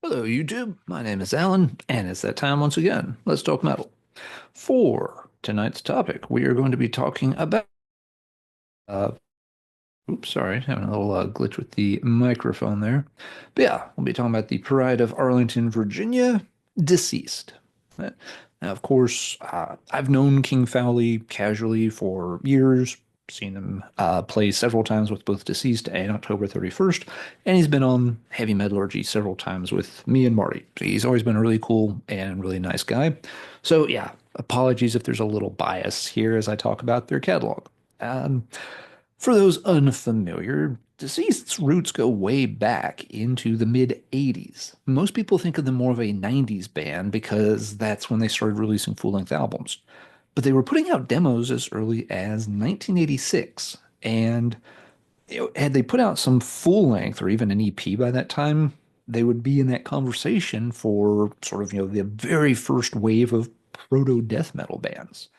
Hello, YouTube. My name is Alan, and it's that time once again. Let's talk metal. For tonight's topic, we are going to be talking about. Uh, Oops, sorry, having a little glitch with the microphone there. But yeah, we'll be talking about the Pride of Arlington, Virginia, deceased. Now, of course, I've known King Fowley casually for years, seen him play several times with both Deceased and October 31st, and he's been on Heavy Metallurgy several times with me and Marty. He's always been a really cool and really nice guy. So, yeah, apologies if there's a little bias here as I talk about their catalog. Um, for those unfamiliar, Deceased's roots go way back into the mid 80s. Most people think of them more of a 90s band because that's when they started releasing full-length albums. But they were putting out demos as early as 1986. And had they put out some full-length or even an EP by that time, they would be in that conversation for sort of, the very first wave of proto-death metal bands.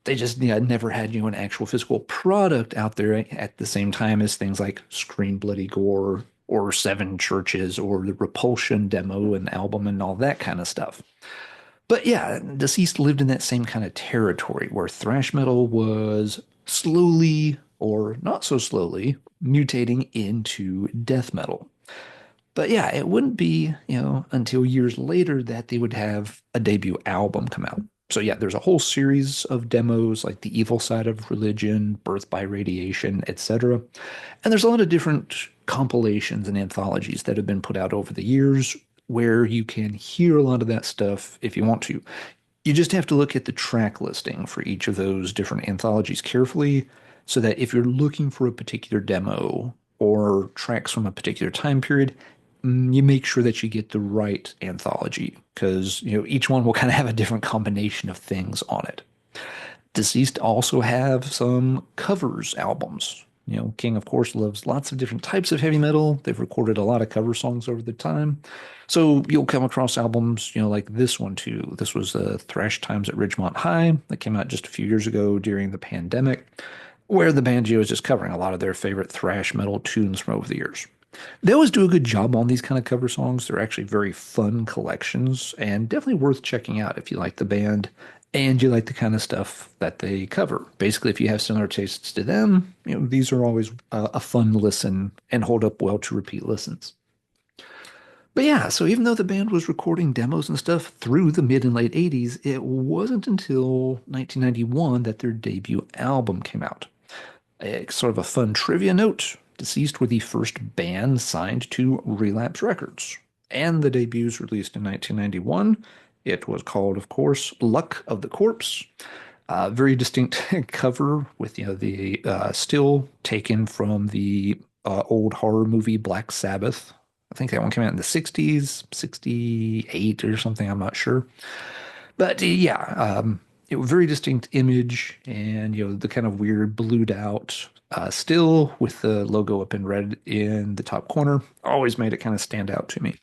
They just never had an actual physical product out there at the same time as things like Scream Bloody Gore or Seven Churches or the Repulsion demo and album and all that kind of stuff. But yeah, Deceased lived in that same kind of territory where thrash metal was slowly or not so slowly mutating into death metal. But yeah, it wouldn't be, until years later that they would have a debut album come out. So yeah, there's a whole series of demos like The Evil Side of Religion, Birth by Radiation, etc. And there's a lot of different compilations and anthologies that have been put out over the years where you can hear a lot of that stuff if you want to. You just have to look at the track listing for each of those different anthologies carefully so that if you're looking for a particular demo or tracks from a particular time period, you make sure that you get the right anthology because each one will kind of have a different combination of things on it. Deceased also have some covers albums. King, of course, loves lots of different types of heavy metal. They've recorded a lot of cover songs over the time. So you'll come across albums, like this one too. This was Thrash Times at Ridgemont High that came out just a few years ago during the pandemic, where the band is just covering a lot of their favorite thrash metal tunes from over the years. They always do a good job on these kind of cover songs. They're actually very fun collections and definitely worth checking out if you like the band and you like the kind of stuff that they cover. Basically, if you have similar tastes to them, these are always a fun listen and hold up well to repeat listens. But yeah, so even though the band was recording demos and stuff through the mid and late 80s, it wasn't until 1991 that their debut album came out. Sort of a fun trivia note, Deceased were the first band signed to Relapse Records, and the debut's released in 1991. It was called, of course, Luck of the Corpse. Very distinct cover with the still taken from the old horror movie Black Sabbath. I think that one came out in the 60s, 68 or something, I'm not sure. But yeah, very distinct image and the kind of weird blued out still with the logo up in red in the top corner always made it kind of stand out to me.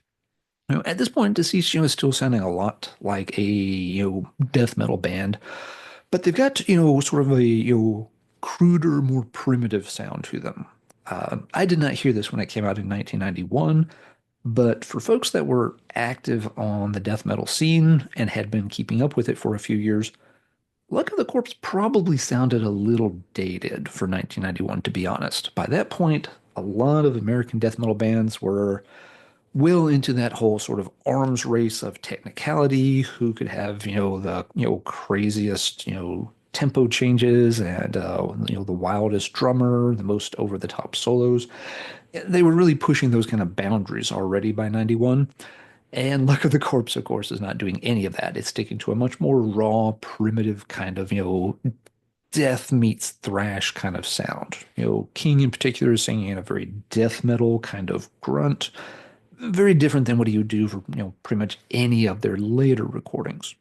At this point, Deceased is still sounding a lot like a death metal band, but they've got sort of a cruder, more primitive sound to them. I did not hear this when it came out in 1991, but for folks that were active on the death metal scene and had been keeping up with it for a few years, Luck of the Corpse probably sounded a little dated for 1991, to be honest. By that point, a lot of American death metal bands were well into that whole sort of arms race of technicality, who could have, the, craziest, tempo changes and, the wildest drummer, the most over the top solos. They were really pushing those kind of boundaries already by 91. And Luck of the Corpse, of course, is not doing any of that. It's sticking to a much more raw, primitive kind of, death meets thrash kind of sound. King in particular is singing in a very death metal kind of grunt, very different than what he would do for, pretty much any of their later recordings.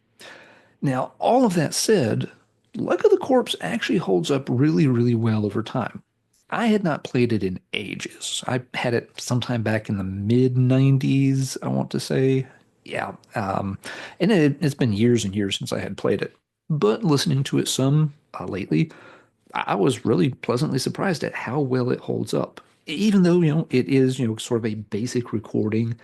Now, all of that said, Luck of the Corpse actually holds up really, really well over time. I had not played it in ages. I had it sometime back in the mid 90s, I want to say. Yeah. And it's been years and years since I had played it. But listening to it some lately, I was really pleasantly surprised at how well it holds up. Even though, it is, sort of a basic recording,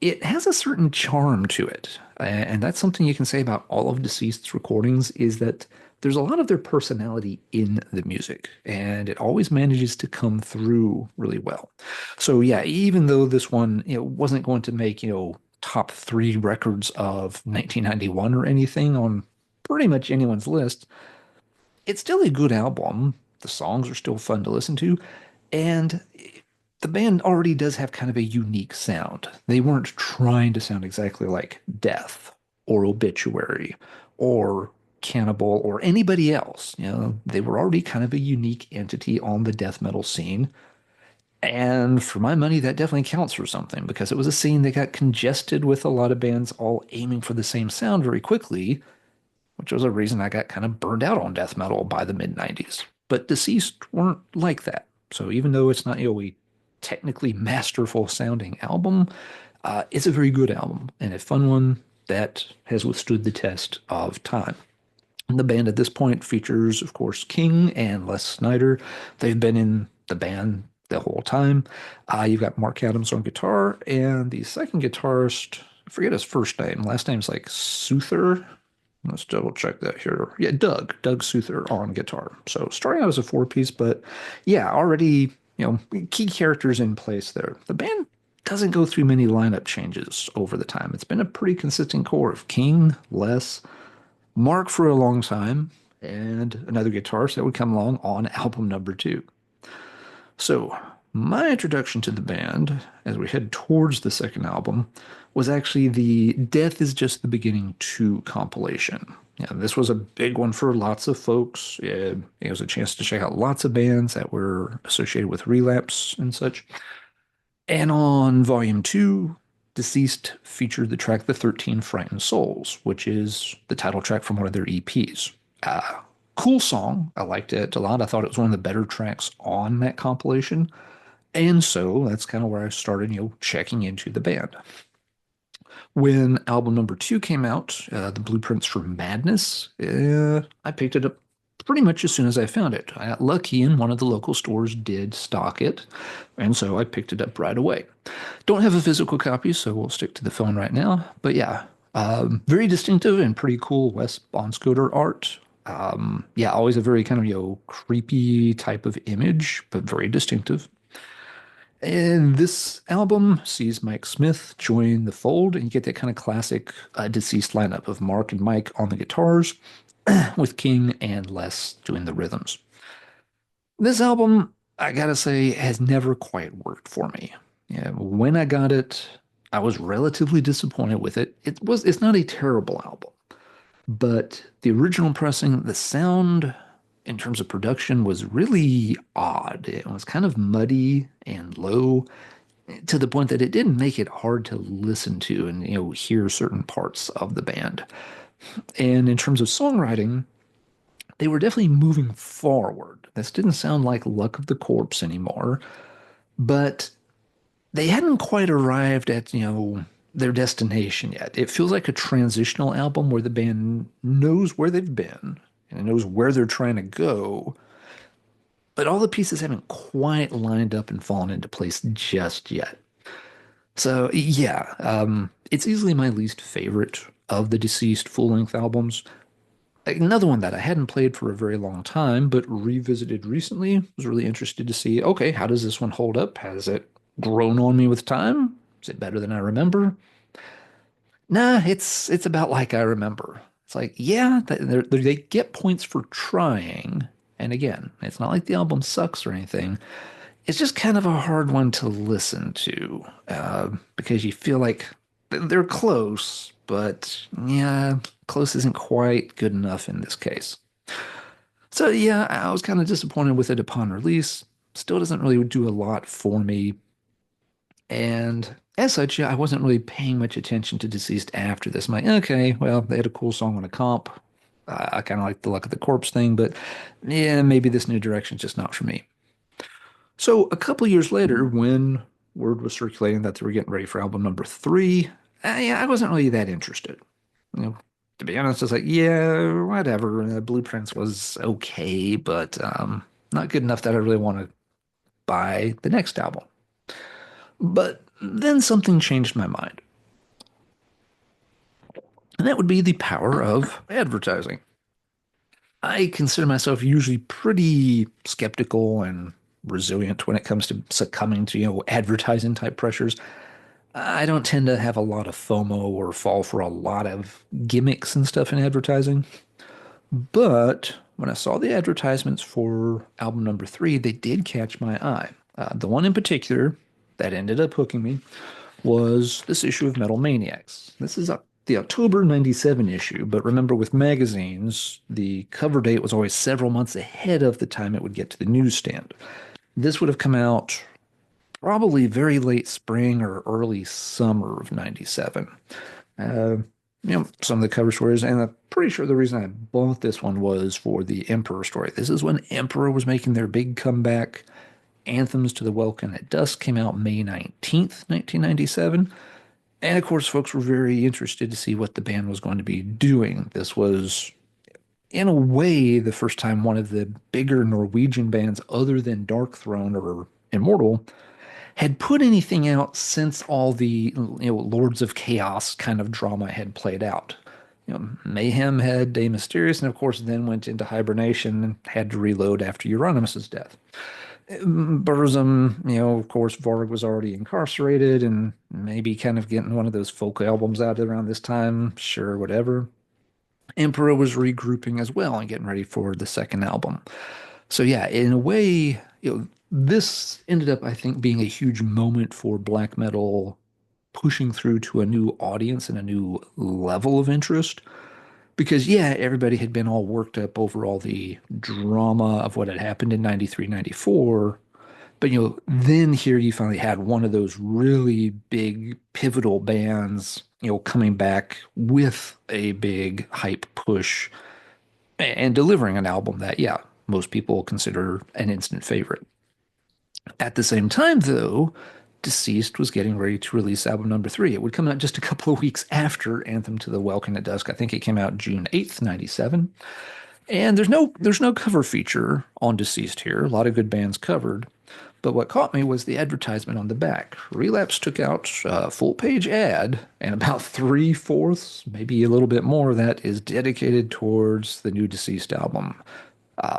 it has a certain charm to it. And that's something you can say about all of Deceased's recordings is that there's a lot of their personality in the music, and it always manages to come through really well. So yeah, even though this one, wasn't going to make, top three records of 1991 or anything on pretty much anyone's list, it's still a good album. The songs are still fun to listen to, and the band already does have kind of a unique sound. They weren't trying to sound exactly like Death or Obituary or Cannibal or anybody else. They were already kind of a unique entity on the death metal scene. And for my money, that definitely counts for something because it was a scene that got congested with a lot of bands all aiming for the same sound very quickly, which was a reason I got kind of burned out on death metal by the mid 90s. But Deceased weren't like that. So even though it's not, a technically masterful sounding album, it's a very good album and a fun one that has withstood the test of time. And the band at this point features, of course, King and Les Snyder. They've been in the band the whole time. You've got Mark Adams on guitar, and the second guitarist, I forget his first name. Last name's like Souther. Let's double check that here. Yeah, Doug Souther on guitar. So starting out as a four-piece, but yeah, already, key characters in place there. The band doesn't go through many lineup changes over the time. It's been a pretty consistent core of King, Les, Mark for a long time, and another guitarist that would come along on album number two. So, my introduction to the band as we head towards the second album was actually the Death is Just the Beginning 2 compilation. Yeah, this was a big one for lots of folks. It was a chance to check out lots of bands that were associated with Relapse and such. And on volume 2, Deceased featured the track The 13 Frightened Souls, which is the title track from one of their EPs. Cool song. I liked it a lot. I thought it was one of the better tracks on that compilation. And so that's kind of where I started, checking into the band. When album number two came out, The Blueprints for Madness, I picked it up pretty much as soon as I found it. I got lucky and one of the local stores did stock it, and so I picked it up right away. Don't have a physical copy, so we'll stick to the phone right now. But yeah, very distinctive and pretty cool Wes Bonscoter art. Yeah, always a very kind of, creepy type of image, but very distinctive. And this album sees Mike Smith join the fold, and you get that kind of classic Deceased lineup of Mark and Mike on the guitars, with King and Les doing the rhythms. This album, I gotta say, has never quite worked for me. Yeah, when I got it, I was relatively disappointed with it. It's not a terrible album, but the original pressing, the sound in terms of production was really odd. It was kind of muddy and low to the point that it didn't make it hard to listen to and hear certain parts of the band. And in terms of songwriting, they were definitely moving forward. This didn't sound like Luck of the Corpse anymore, but they hadn't quite arrived at, their destination yet. It feels like a transitional album where the band knows where they've been and it knows where they're trying to go, but all the pieces haven't quite lined up and fallen into place just yet. So yeah, it's easily my least favorite of the Deceased full-length albums. Another one that I hadn't played for a very long time, but revisited recently, was really interested to see, okay, how does this one hold up? Has it grown on me with time? Is it better than I remember? Nah, it's about like I remember. It's like, yeah, they get points for trying. And again, it's not like the album sucks or anything. It's just kind of a hard one to listen to because you feel like they're close, but yeah, close isn't quite good enough in this case. So yeah, I was kind of disappointed with it upon release. Still doesn't really do a lot for me. And as such, yeah, I wasn't really paying much attention to Deceased after this. I'm like, okay, well, they had a cool song on a comp. I kind of like the Luck of the Corpse thing, but yeah, maybe this new direction's just not for me. So a couple years later, when word was circulating that they were getting ready for album number three, yeah, I wasn't really that interested. You know, to be honest, I was like, yeah, whatever. Blueprints was okay, but not good enough that I really want to buy the next album. But then something changed my mind. and that would be the power of advertising. I consider myself usually pretty skeptical and resilient when it comes to succumbing to, advertising type pressures. I don't tend to have a lot of FOMO or fall for a lot of gimmicks and stuff in advertising. But when I saw the advertisements for album number three, they did catch my eye. The one in particular that ended up hooking me was this issue of Metal Maniacs. This is the October 97 issue, but remember with magazines, the cover date was always several months ahead of the time it would get to the newsstand. This would have come out probably very late spring or early summer of 97. Uh, some of the cover stories, and I'm pretty sure the reason I bought this one was for the Emperor story. This is when Emperor was making their big comeback. Anthems to the Welcome at Dusk came out May 19th, 1997. And of course, folks were very interested to see what the band was going to be doing. This was, in a way, the first time one of the bigger Norwegian bands, other than Dark Throne or Immortal, had put anything out since all the Lords of Chaos kind of drama had played out. Mayhem had Day Mysterious, and of course, then went into hibernation and had to reload after Euronymous' death. Burzum, of course, Varg was already incarcerated and maybe kind of getting one of those folk albums out around this time. Sure, whatever. Emperor was regrouping as well and getting ready for the second album. So yeah, in a way, this ended up, I think, being a huge moment for black metal pushing through to a new audience and a new level of interest. Because yeah, everybody had been all worked up over all the drama of what had happened in 93, 94. But then here you finally had one of those really big pivotal bands, coming back with a big hype push and delivering an album that, yeah, most people consider an instant favorite. At the same time, though, Deceased was getting ready to release album number three. It would come out just a couple of weeks after Anthem to the Welcome at Dusk. I think it came out June 8th, 97. And there's no cover feature on Deceased here. A lot of good bands covered. But what caught me was the advertisement on the back. Relapse took out a full page ad, and about three-fourths, maybe a little bit more, of that is dedicated towards the new Deceased album,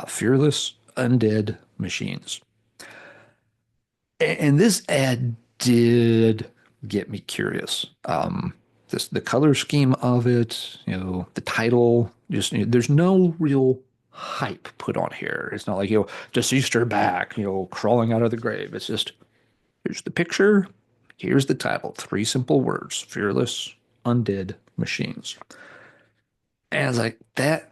Fearless Undead Machines. And this ad did get me curious. The color scheme of it, the title, just there's no real hype put on here. It's not like, deceased are back, crawling out of the grave. It's just here's the picture, here's the title, three simple words: fearless, undead machines. And I was like, that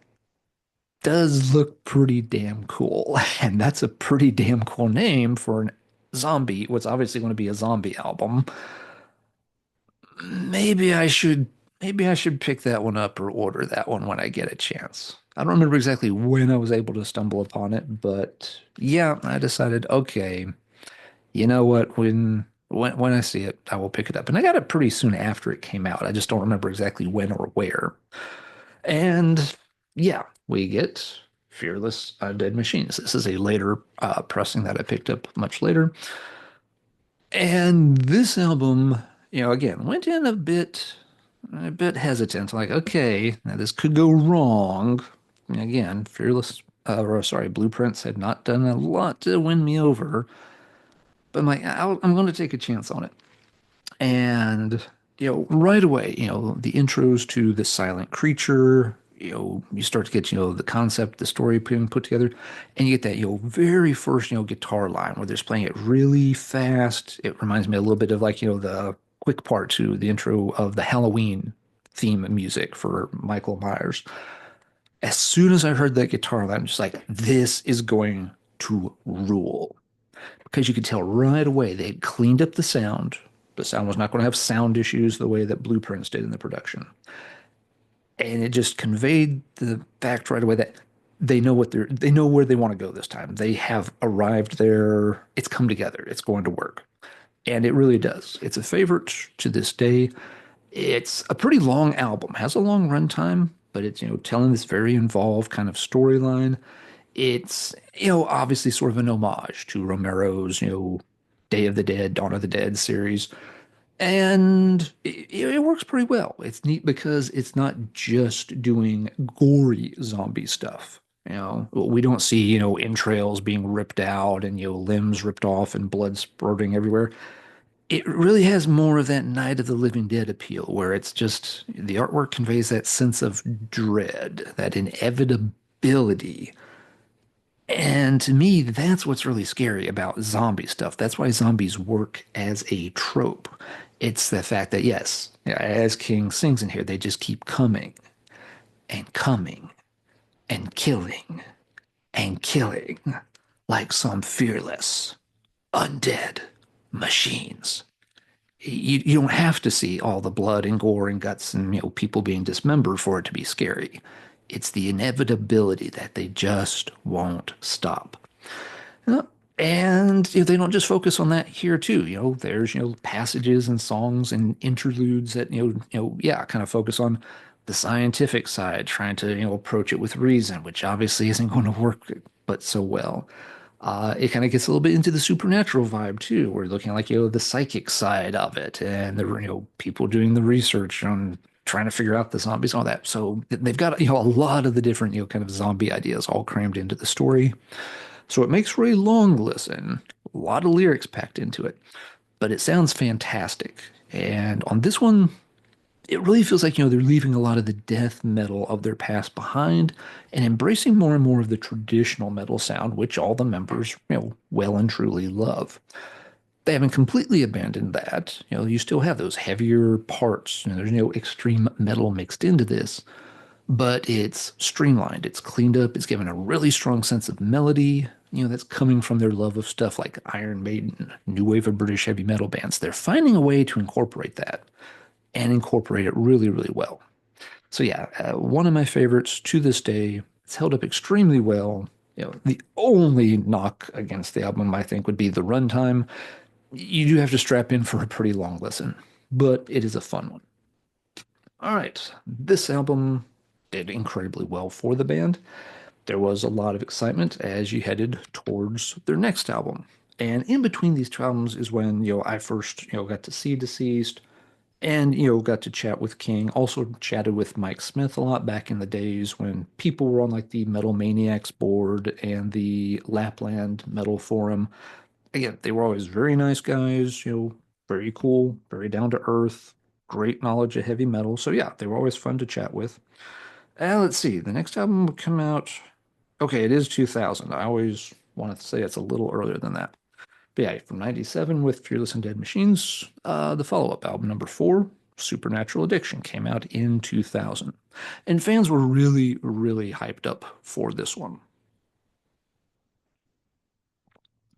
does look pretty damn cool. And that's a pretty damn cool name for an zombie, what's obviously going to be a zombie album. Maybe I should maybe I should pick that one up or order that one when I get a chance. I don't remember exactly when I was able to stumble upon it, but yeah, I decided, okay, you know what, when I see it, I will pick it up. And I got it pretty soon after it came out. I just don't remember exactly when or where. And yeah, we get Fearless Undead Machines. This is a later pressing that I picked up much later. And this album, again, went in a bit hesitant. Like, okay, now this could go wrong. Again, Blueprints had not done a lot to win me over, but I'm going to take a chance on it. And right away, the intros to the silent creature. You start to get, the concept, the story being put together, and you get that, very first, guitar line where they're just playing it really fast. It reminds me a little bit of like, the quick part to the intro of the Halloween theme music for Michael Myers. As soon as I heard that guitar line, I'm just like, this is going to rule. Because you could tell right away they had cleaned up the sound. The sound was not going to have sound issues the way that Blueprints did in the production. And it just conveyed the fact right away that they know where they want to go this time. They have arrived there. It's come together. It's going to work. And it really does. It's a favorite to this day. It's a pretty long album, has a long runtime, but it's, telling this very involved kind of storyline. It's, obviously sort of an homage to Romero's, Day of the Dead, Dawn of the Dead series. And it works pretty well. It's neat because it's not just doing gory zombie stuff. We don't see, entrails being ripped out and, limbs ripped off and blood spurting everywhere. It really has more of that Night of the Living Dead appeal, where it's just the artwork conveys that sense of dread, that inevitability. And to me, that's what's really scary about zombie stuff. That's why zombies work as a trope. It's the fact that, yes, as King sings in here, they just keep coming and killing and killing like some fearless undead machines. You don't have to see all the blood and gore and guts and people being dismembered for it to be scary. It's the inevitability that they just won't stop. Uh, And they don't just focus on that here too. There's passages and songs and interludes that yeah, kind of focus on the scientific side, trying to approach it with reason, which obviously isn't going to work but so well. It kind of gets a little bit into the supernatural vibe too. We're looking like the psychic side of it, and the people doing the research on trying to figure out the zombies and all that. So they've got a lot of the different kind of zombie ideas all crammed into the story. So it makes for a long listen, a lot of lyrics packed into it, but it sounds fantastic. And on this one, it really feels like, they're leaving a lot of the death metal of their past behind and embracing more and more of the traditional metal sound, which all the members, well and truly love. They haven't completely abandoned that. You still have those heavier parts. There's no extreme metal mixed into this, but it's streamlined, it's cleaned up, it's given a really strong sense of melody, that's coming from their love of stuff like Iron Maiden, new wave of British heavy metal bands. They're finding a way to incorporate that and incorporate it really, really well. So yeah, one of my favorites to this day. It's held up extremely well. The only knock against the album, I think, would be the runtime. You do have to strap in for a pretty long listen, but it is a fun one. All right, this album did incredibly well for the band. There was a lot of excitement as you headed towards their next album. And in between these two albums is when, I first, got to see Deceased and, got to chat with King. Also chatted with Mike Smith a lot back in the days when people were on like the Metal Maniacs board and the Lapland Metal Forum. Again, they were always very nice guys, very cool, very down to earth, great knowledge of heavy metal. So yeah, they were always fun to chat with. Let's see, the next album will come out. Okay, it is 2000. I always wanted to say it's a little earlier than that. But yeah, from 97 with Fearless and Dead Machines, the follow-up album number four, Supernatural Addiction, came out in 2000. And fans were really, really hyped up for this one.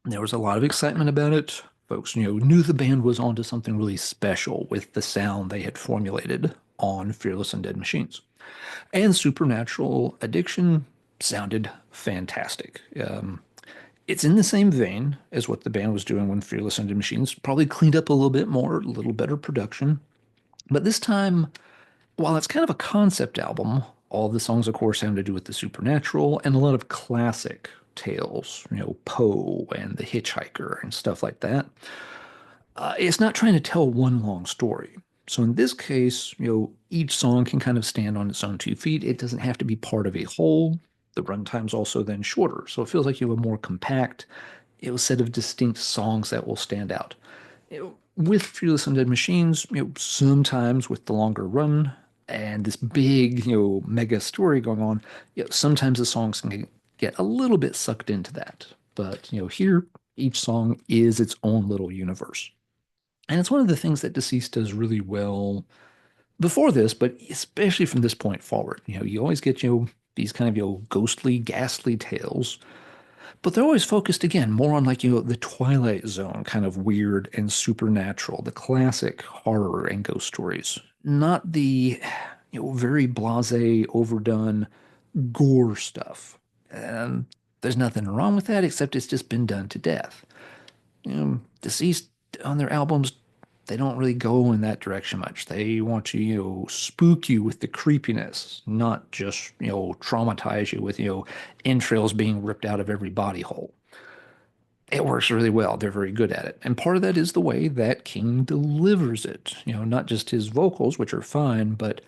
There was a lot of excitement about it. Folks, knew the band was onto something really special with the sound they had formulated on Fearless and Dead Machines. And Supernatural Addiction sounded fantastic. It's in the same vein as what the band was doing when Fearless and Dead Machines, probably cleaned up a little bit more, a little better production. But this time, while it's kind of a concept album, all the songs, of course, have to do with the supernatural and a lot of classic tales, Poe and the Hitchhiker and stuff like that. It's not trying to tell one long story. So in this case, each song can kind of stand on its own 2 feet. It doesn't have to be part of a whole. The runtime's also then shorter, so it feels like you have a more compact, set of distinct songs that will stand out. With Fearless Undead Machines, sometimes with the longer run and this big, mega story going on, sometimes the songs can get a little bit sucked into that. But, here, each song is its own little universe. And it's one of the things that Deceased does really well before this, but especially from this point forward. You always get, these kind of, ghostly, ghastly tales, but they're always focused again more on like, the Twilight Zone kind of weird and supernatural, the classic horror and ghost stories, not the, very blasé, overdone gore stuff. And there's nothing wrong with that, except it's just been done to death. Deceased on their albums, they don't really go in that direction much. They want to, spook you with the creepiness, not just, traumatize you with, entrails being ripped out of every body hole. It works really well. They're very good at it. And part of that is the way that King delivers it. Not just his vocals, which are fine, but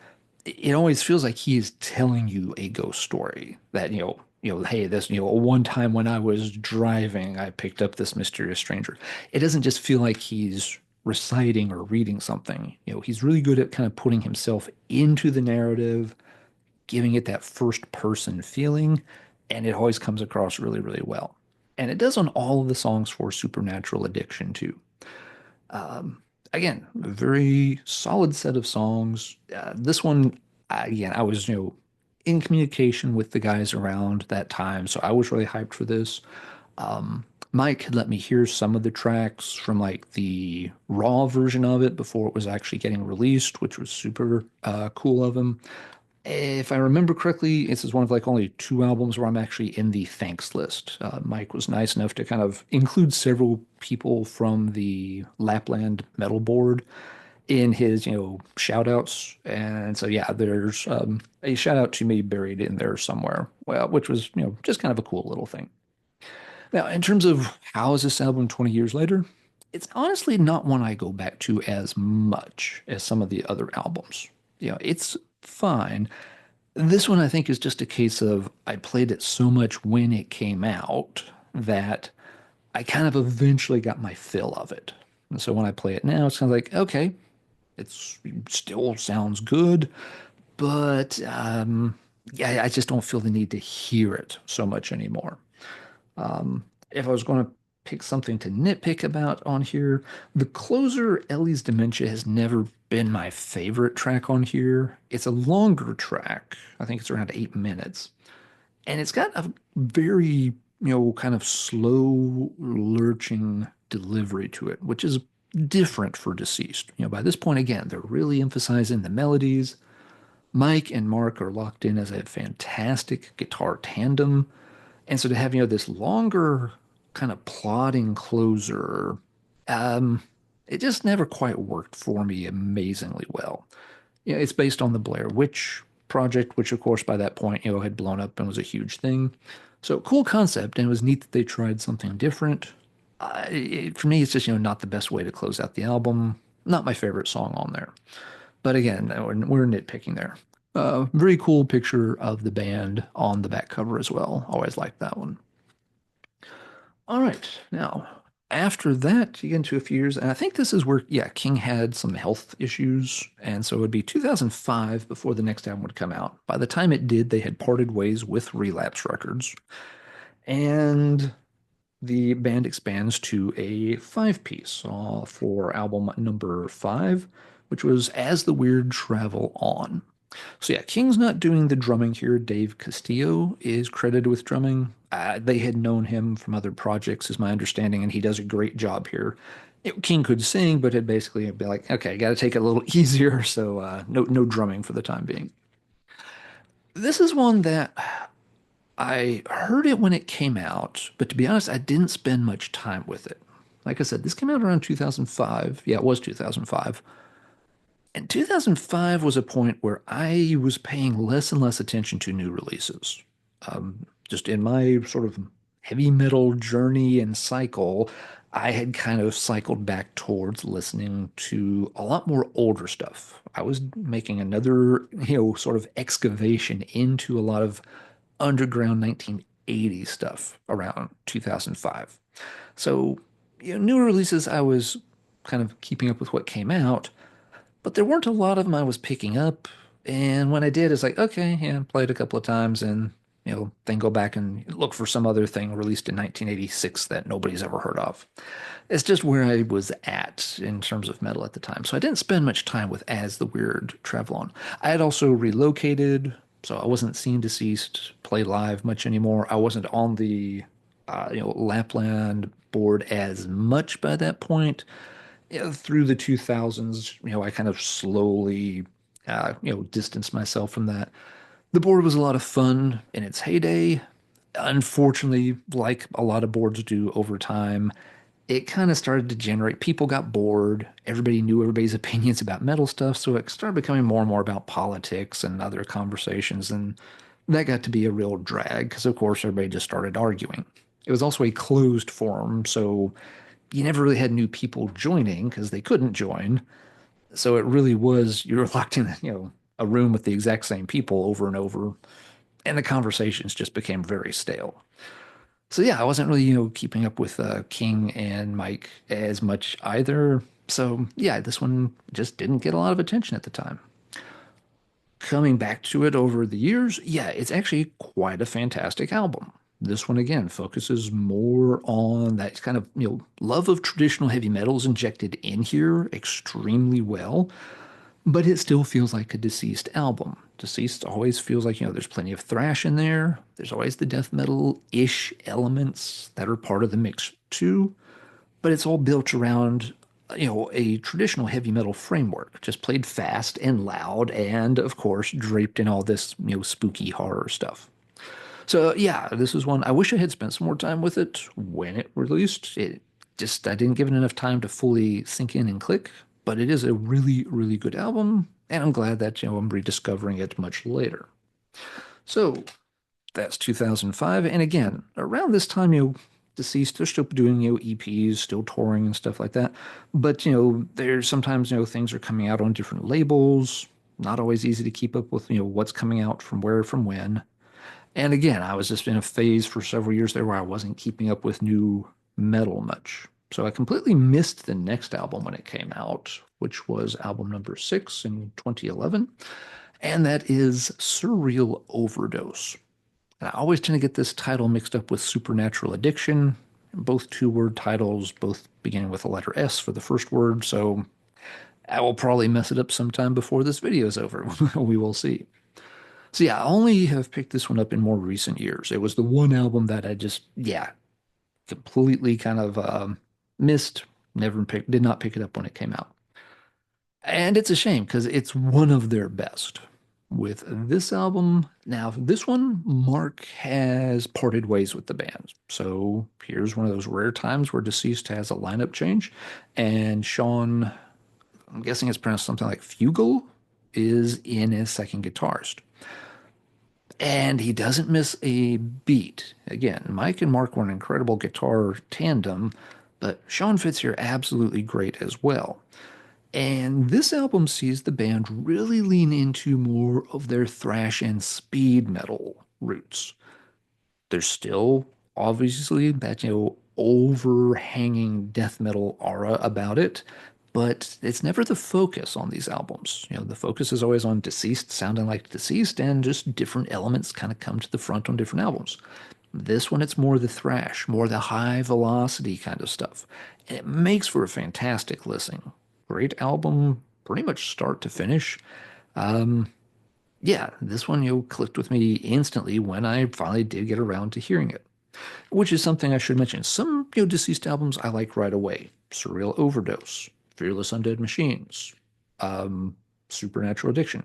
it always feels like he is telling you a ghost story that, hey, this, one time when I was driving, I picked up this mysterious stranger. It doesn't just feel like he's reciting or reading something. He's really good at kind of putting himself into the narrative, giving it that first person feeling, and it always comes across really, really well. And it does on all of the songs for Supernatural Addiction too. Um, Again, a very solid set of songs. This one, again, I was, in communication with the guys around that time, so I was really hyped for this. Um, Mike had let me hear some of the tracks from like the raw version of it before it was actually getting released, which was super cool of him. If I remember correctly, this is one of like only two albums where I'm actually in the thanks list. Mike was nice enough to kind of include several people from the Lapland metal board in his, shout outs. And so, yeah, there's a shout out to me buried in there somewhere, well, which was, just kind of a cool little thing. Now, in terms of how is this album 20 years later, it's honestly not one I go back to as much as some of the other albums. It's fine. This one, I think, is just a case of I played it so much when it came out that I kind of eventually got my fill of it. And so when I play it now, it's kind of like, okay, it's still sounds good, but yeah, I just don't feel the need to hear it so much anymore. If I was going to pick something to nitpick about on here, the closer, Ellie's Dementia, has never been my favorite track on here. It's a longer track. I think it's around 8 minutes. And it's got a very, kind of slow, lurching delivery to it, which is different for Deceased. By this point, again, they're really emphasizing the melodies. Mike and Mark are locked in as a fantastic guitar tandem. And so to have, this longer kind of plodding closer, um, it just never quite worked for me amazingly well. It's based on the Blair Witch project, which of course by that point, had blown up and was a huge thing. So cool concept, and it was neat that they tried something different. For me, it's just, not the best way to close out the album. Not my favorite song on there. But again, we're nitpicking there. Very cool picture of the band on the back cover as well. Always liked that one. All right, now after that, you get into a few years, and I think this is where, yeah, King had some health issues, and so it would be 2005 before the next album would come out. By the time it did, they had parted ways with Relapse Records, and the band expands to a five-piece for album number five, which was As the Weird Travel On. So yeah, King's not doing the drumming here. Dave Castillo is credited with drumming. They had known him from other projects, is my understanding, and he does a great job here. King could sing, but had basically be like, okay, got to take it a little easier, so no drumming for the time being. This is one that I heard it when it came out, but to be honest, I didn't spend much time with it. Like I said, this came out around 2005. Yeah, it was 2005. And 2005 was a point where I was paying less and less attention to new releases. Just in my sort of heavy metal journey and cycle, I had kind of cycled back towards listening to a lot more older stuff. I was making another, sort of excavation into a lot of underground 1980s stuff around 2005. So, new releases, I was kind of keeping up with what came out, but there weren't a lot of them I was picking up. And when I did, it's like, okay, yeah, played a couple of times and, then go back and look for some other thing released in 1986 that nobody's ever heard of. It's just where I was at in terms of metal at the time. So I didn't spend much time with As the Weird Travel On. I had also relocated, so I wasn't seeing Deceased play live much anymore. I wasn't on the, Lapland board as much by that point. Through the 2000s, I kind of slowly, distanced myself from that. The board was a lot of fun in its heyday. Unfortunately, like a lot of boards do over time, it kind of started to generate, people got bored. Everybody knew everybody's opinions about metal stuff, so it started becoming more and more about politics and other conversations, and that got to be a real drag because, of course, everybody just started arguing. It was also a closed forum, so you never really had new people joining because they couldn't join. So it really was you were locked in, a room with the exact same people over and over, and the conversations just became very stale. So yeah, I wasn't really, keeping up with King and Mike as much either. So yeah, this one just didn't get a lot of attention at the time. Coming back to it over the years, yeah, it's actually quite a fantastic album. This one again focuses more on that kind of, love of traditional heavy metals injected in here extremely well, but it still feels like a Deceased album. Deceased always feels like, there's plenty of thrash in there. There's always the death metal-ish elements that are part of the mix too, but it's all built around, a traditional heavy metal framework, just played fast and loud and of course draped in all this, spooky horror stuff. So yeah, this is one I wish I had spent some more time with it when it released. It just I didn't give it enough time to fully sink in and click, but it is a really, really good album, and I'm glad that I'm rediscovering it much later. So that's 2005, and again, around this time, Deceased, they're still doing EPs, still touring and stuff like that. But there's sometimes things are coming out on different labels. Not always easy to keep up with what's coming out from where from when. And again, I was just in a phase for several years there where I wasn't keeping up with new metal much. So I completely missed the next album when it came out, which was album number 6 in 2011. And that is Surreal Overdose. And I always tend to get this title mixed up with Supernatural Addiction, both two-word titles, both beginning with the letter S for the first word. So I will probably mess it up sometime before this video is over. We will see. So yeah, I only have picked this one up in more recent years. It was the one album that I just, yeah, completely kind of missed. Did not pick it up when it came out. And it's a shame because it's one of their best. With this album, now this one, Mark has parted ways with the band. So here's one of those rare times where Deceased has a lineup change, and Sean, I'm guessing it's pronounced something like Fugel, is in as second guitarist. And he doesn't miss a beat. Again, Mike and Mark were an incredible guitar tandem, but Sean fits here absolutely great as well. And this album sees the band really lean into more of their thrash and speed metal roots. There's still obviously that, overhanging death metal aura about it, but it's never the focus on these albums. The focus is always on Deceased sounding like Deceased, and just different elements kind of come to the front on different albums. This one, it's more the thrash, more the high velocity kind of stuff. And it makes for a fantastic listen. Great album, pretty much start to finish. Um, yeah, this one, clicked with me instantly when I finally did get around to hearing it, which is something I should mention. Some, Deceased albums I like right away. Surreal Overdose, Fearless Undead Machines, um, Supernatural Addiction.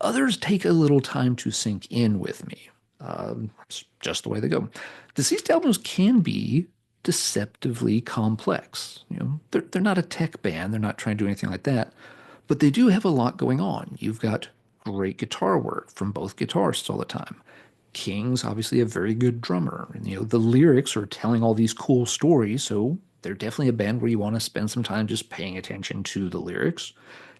Others take a little time to sink in with me. It's just the way they go. Deceased albums can be deceptively complex. They're not a tech band. They're not trying to do anything like that, but they do have a lot going on. You've got great guitar work from both guitarists all the time. King's obviously a very good drummer. And, the lyrics are telling all these cool stories, so they're definitely a band where you want to spend some time just paying attention to the lyrics.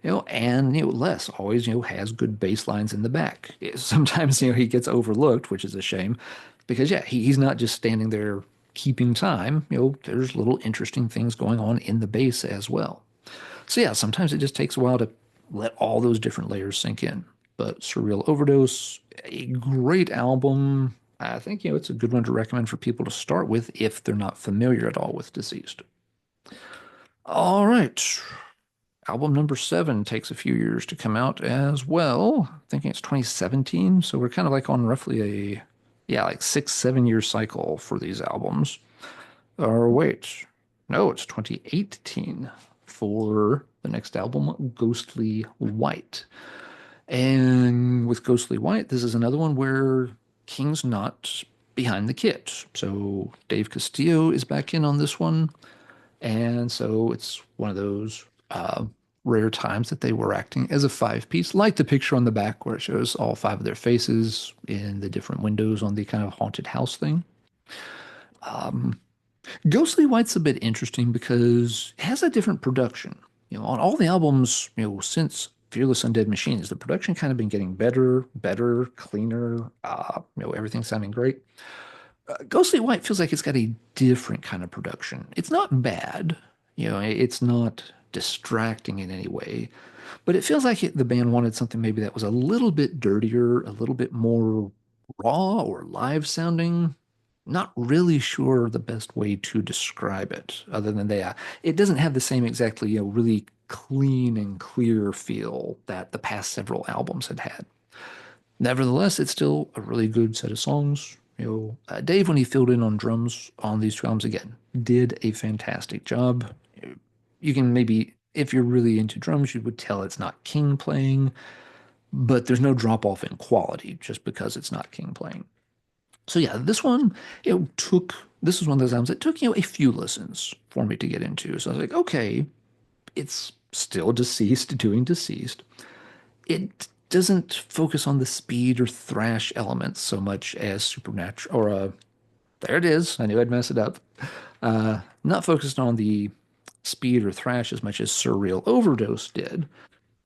And Les always, has good bass lines in the back. Sometimes, he gets overlooked, which is a shame, because yeah, he's not just standing there keeping time. There's little interesting things going on in the bass as well. So yeah, sometimes it just takes a while to let all those different layers sink in. But Surreal Overdose, a great album. I think, it's a good one to recommend for people to start with if they're not familiar at all with Deceased. All right. Album number 7 takes a few years to come out as well. I'm thinking it's 2017. So we're kind of like on roughly a, yeah, like 6, 7 year cycle for these albums. Or wait, no, it's 2018 for the next album, Ghostly White. And with Ghostly White, this is another one where King's not behind the kit. So Dave Castillo is back in on this one. And so it's one of those rare times that they were acting as a 5 piece, like the picture on the back where it shows all 5 of their faces in the different windows on the kind of haunted house thing. Um, Ghostly White's a bit interesting because it has a different production. On all the albums, since Fearless Undead Machines, the production kind of been getting better, cleaner, everything sounding great. Ghostly White feels like it's got a different kind of production. It's not bad, it's not distracting in any way, but it feels like the band wanted something maybe that was a little bit dirtier, a little bit more raw or live sounding. Not really sure the best way to describe it, other than it doesn't have the same exactly, really clean and clear feel that the past several albums had had. Nevertheless, it's still a really good set of songs. Dave, when he filled in on drums on these two albums again, did a fantastic job. You can maybe, if you're really into drums, you would tell it's not King playing, but there's no drop off in quality just because it's not King playing. So yeah, this one, this is one of those albums that took, a few listens for me to get into. So I was like, okay, it's still Deceased doing Deceased. It doesn't focus on the speed or thrash elements so much as Supernatural, or there it is. I knew I'd mess it up. Not focused on the speed or thrash as much as Surreal Overdose did.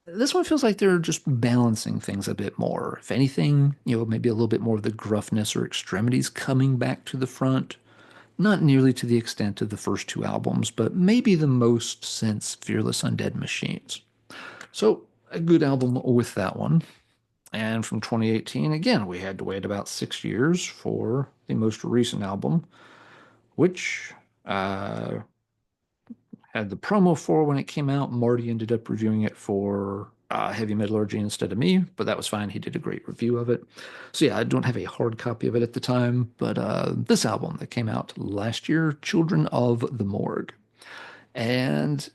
This one feels like they're just balancing things a bit more. If anything, maybe a little bit more of the gruffness or extremities coming back to the front. Not nearly to the extent of the first two albums, but maybe the most since Fearless Undead Machines. So, a good album with that one. And from 2018, again, we had to wait about 6 years for the most recent album, which uh, had the promo for when it came out. Marty ended up reviewing it for Heavy Metallurgy instead of me, but that was fine. He did a great review of it. So yeah, I don't have a hard copy of it at the time, but this album that came out last year, Children of the Morg. And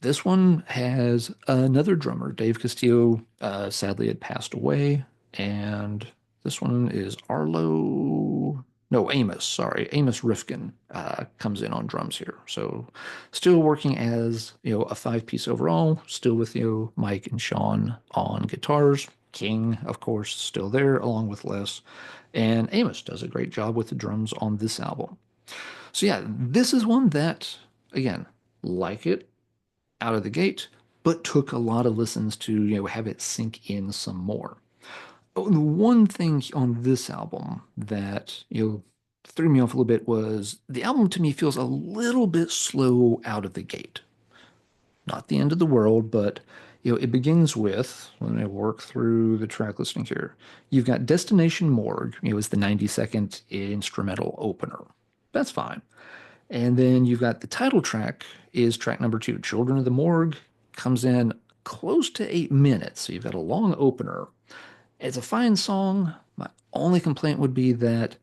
this one has another drummer. Dave Castillo sadly had passed away. And this one is Arlo. No, Amos, sorry. Amos Rifkin comes in on drums here. So still working as, a five-piece overall, still with, Mike and Sean on guitars. King, of course, still there, along with Les. And Amos does a great job with the drums on this album. So yeah, this is one that, again, like it out of the gate, but took a lot of listens to, have it sink in some more. Oh, the one thing on this album that, threw me off a little bit was the album to me feels a little bit slow out of the gate. Not the end of the world, but it begins with, let me work through the track listing here. You've got Destination Morg, is the 90-second instrumental opener. That's fine. And then you've got the title track is track number two, Children of the Morg, comes in close to 8 minutes. So you've got a long opener. It's a fine song. My only complaint would be that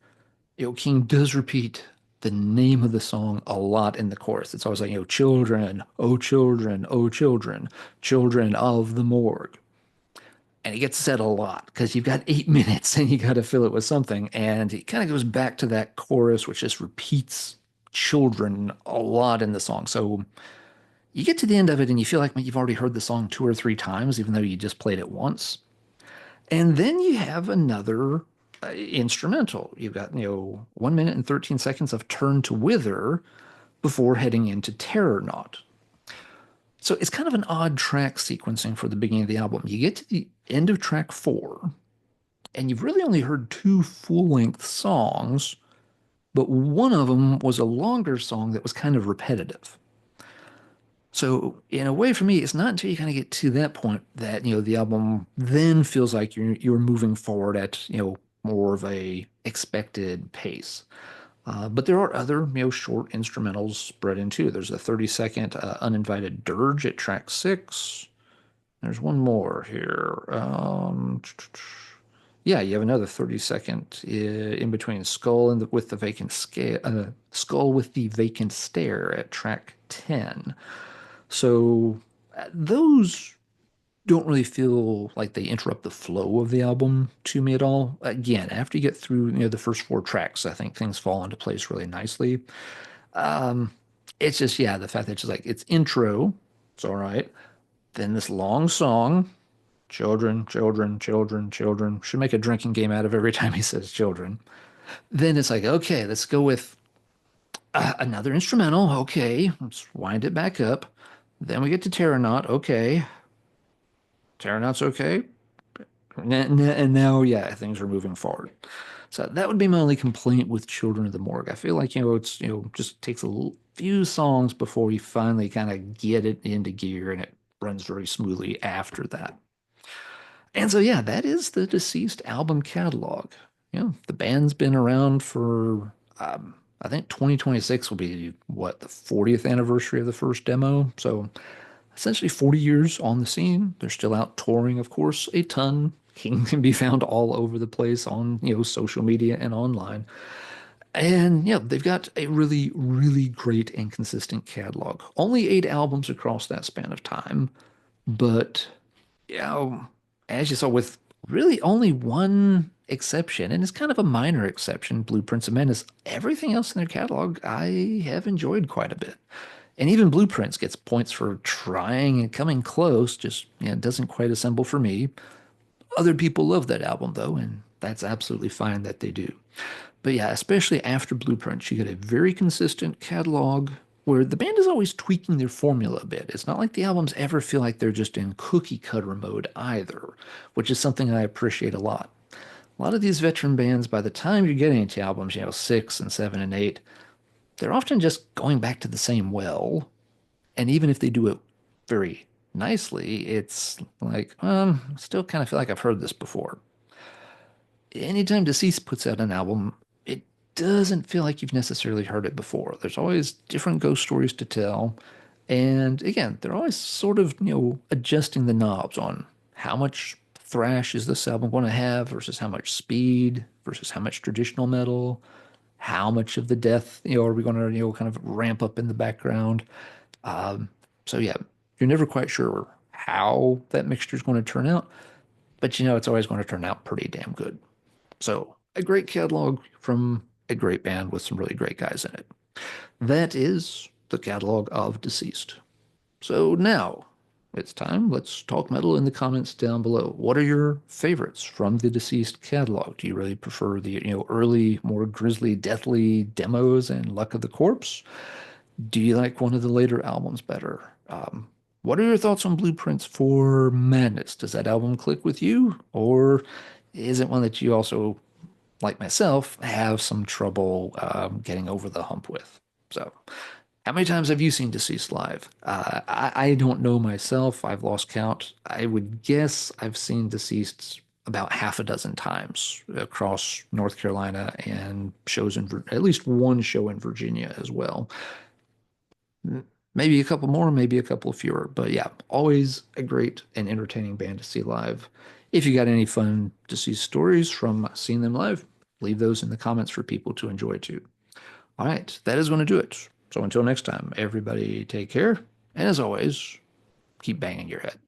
King does repeat the name of the song a lot in the chorus. It's always like, children, children, children, children of the morgue. And it gets said a lot because you've got 8 minutes and you got to fill it with something. And it kind of goes back to that chorus, which just repeats children a lot in the song. So you get to the end of it and you feel like you've already heard the song two or three times, even though you just played it once. And then you have another instrumental. You've got, 1 minute and 13 seconds of Turn to Wither before heading into Terror Knot. So it's kind of an odd track sequencing for the beginning of the album. You get to the end of track four, and you've really only heard two full-length songs, but one of them was a longer song that was kind of repetitive. So in a way, for me, it's not until you kind of get to that point that the album then feels like you're moving forward at more of a expected pace. But there are other short instrumentals spread in too. There's a 30-second uninvited dirge at track six. There's one more here. Yeah, you have another 30-second in between skull and with the vacant scale, skull with the vacant stare at track 10. So those don't really feel like they interrupt the flow of the album to me at all. Again, after you get through, the first four tracks, I think things fall into place really nicely. Um, it's just, yeah, the fact that it's just like it's intro, it's all right. Then this long song, children, children, children, children. Should make a drinking game out of every time he says children. Then it's like, okay, let's go with Another instrumental. Okay, let's wind it back up. Then we get to Terranaut. Okay, Terranaut's okay. And now, yeah, things are moving forward. So that would be my only complaint with Children of the Morgue. I feel like, just takes few songs before you finally kind of get it into gear and it runs very smoothly after that. And so, yeah, that is the Deceased album catalog. The band's been around for, I think 2026 will be what, the 40th anniversary of the first demo. So essentially 40 years on the scene. They're still out touring, of course, a ton. Can be found all over the place on, social media and online. And they've got a really, really great and consistent catalog. Only 8 albums across that span of time, but you know, as you saw, with really only one exception, and it's kind of a minor exception, Blueprints of Menace, everything else in their catalog I have enjoyed quite a bit. And even Blueprints gets points for trying and coming close, just it doesn't quite assemble for me. Other people love that album though, and that's absolutely fine that they do. But yeah, especially after Blueprints, you get a very consistent catalog where the band is always tweaking their formula a bit. It's not like the albums ever feel like they're just in cookie cutter mode either, which is something I appreciate a lot. A lot of these veteran bands, by the time you're getting into albums, 6 and 7 and 8, they're often just going back to the same well. And even if they do it very nicely, it's like, still kind of feel like I've heard this before. Anytime Deceased puts out an album, it doesn't feel like you've necessarily heard it before. There's always different ghost stories to tell. And again, they're always sort of, adjusting the knobs on how much thrash is this album going to have versus how much speed versus how much traditional metal, how much of the death, are we going to, kind of ramp up in the background. Um, so yeah, you're never quite sure how that mixture is going to turn out, but it's always going to turn out pretty damn good. So, a great catalog from a great band with some really great guys in it. That is the catalog of Deceased. So now it's time. Let's talk metal in the comments down below. What are your favorites from the Deceased catalog? Do you really prefer the, early, more grisly, deathly demos and Luck of the Corpse? Do you like one of the later albums better? What are your thoughts on Blueprints for Madness? Does that album click with you? Or is it one that you also, like myself, have some trouble getting over the hump with? So, how many times have you seen Deceased live? I don't know myself. I've lost count. I would guess I've seen Deceased about half a dozen times across North Carolina and shows in at least one show in Virginia as well. Maybe a couple more, maybe a couple fewer. But yeah, always a great and entertaining band to see live. If you got any fun Deceased stories from seeing them live, leave those in the comments for people to enjoy too. All right, that is going to do it. So until next time, everybody take care. And as always, keep banging your head.